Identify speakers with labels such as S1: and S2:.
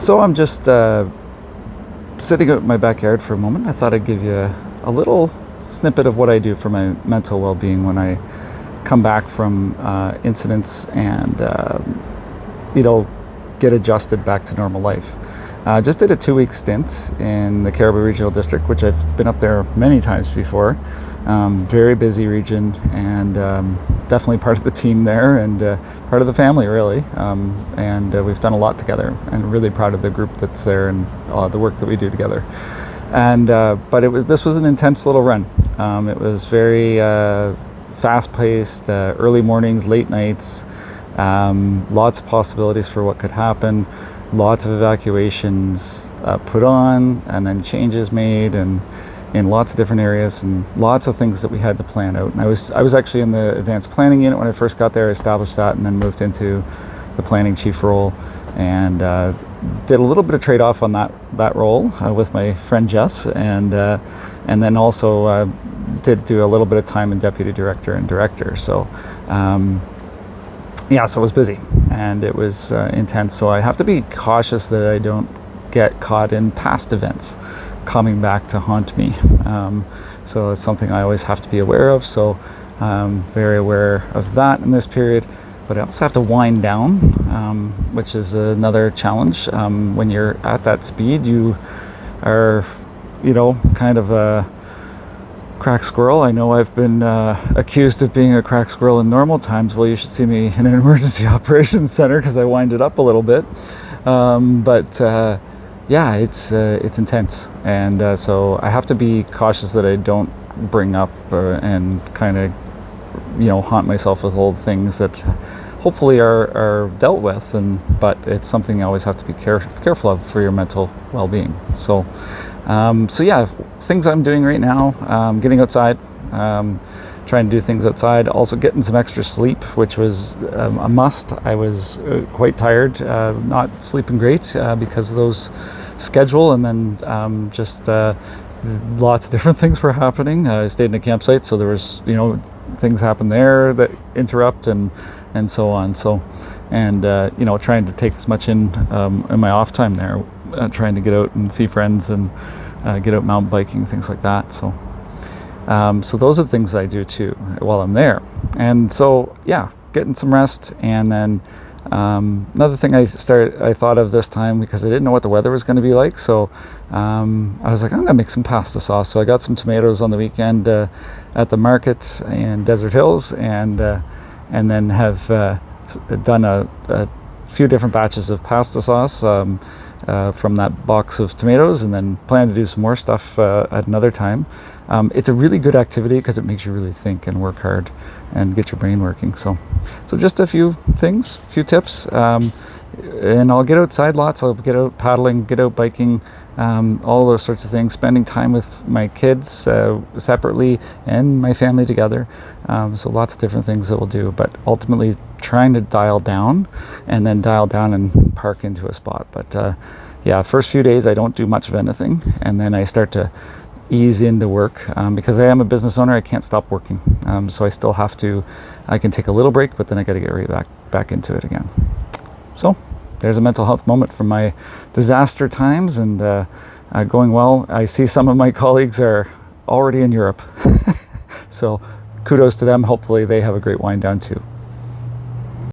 S1: So I'm just sitting out in my backyard for a moment. I thought I'd give you a little snippet of what I do for my mental well-being when I come back from incidents and get adjusted back to normal life. Just did a 2-week stint in the Cariboo Regional District, which I've been up there many times before. Very busy region, and definitely part of the team there, and part of the family, really. And we've done a lot together, and really proud of the group that's there and the work that we do together. And but this was an intense little run. It was very fast-paced, early mornings, late nights, lots of possibilities for what could happen. Lots of evacuations put on, and then changes made, and in lots of different areas, and lots of things that we had to plan out. And I was actually in the advanced planning unit when I first got there. I established that, and then moved into the planning chief role, and did a little bit of trade-off on that role with my friend Jess, and then also did do a little bit of time in deputy director and director. So. So it was busy, and it was intense. So I have to be cautious that I don't get caught in past events coming back to haunt me. So it's something I always have to be aware of. So I'm very aware of that in this period. But I also have to wind down, which is another challenge. When you're at that speed, you are, kind of a crack squirrel. I know I've been accused of being a crack squirrel in normal times. Well, you should see me in an emergency operations center because I wind it up a little bit. It's intense, and so I have to be cautious that I don't bring up and kind of haunt myself with old things that hopefully are dealt with, but it's something you always have to be careful of for your mental well-being. So things I'm doing right now, getting outside, trying to do things outside, also getting some extra sleep, which was a must. I was quite tired, not sleeping great because of those schedule, and then lots of different things were happening. I stayed in a campsite, so there was, things happen there that interrupt and so on. So, and trying to take as much in my off time there, trying to get out and see friends and get out mountain biking, things like that. So those are the things I do too while I'm there. And so, getting some rest. And then another thing I thought of this time, because I didn't know what the weather was going to be like. So I was like, I'm going to make some pasta sauce. So I got some tomatoes on the weekend at the market in Desert Hills, and then have done a few different batches of pasta sauce from that box of tomatoes, and then plan to do some more stuff at another time. It's a really good activity because it makes you really think and work hard and get your brain working. So just a few things, few tips, and I'll get outside lots. I'll get out paddling, get out biking, all those sorts of things, spending time with my kids separately and my family together. So lots of different things that we'll do, but ultimately trying to dial down and park into a spot. But first few days I don't do much of anything, and then I start to ease into work because I am a business owner. I can't stop working, so I still have to. I can take a little break, but then I got to get right back into it again. So there's a mental health moment from my disaster times, and going well. I see some of my colleagues are already in Europe, so kudos to them. Hopefully they have a great wind down too.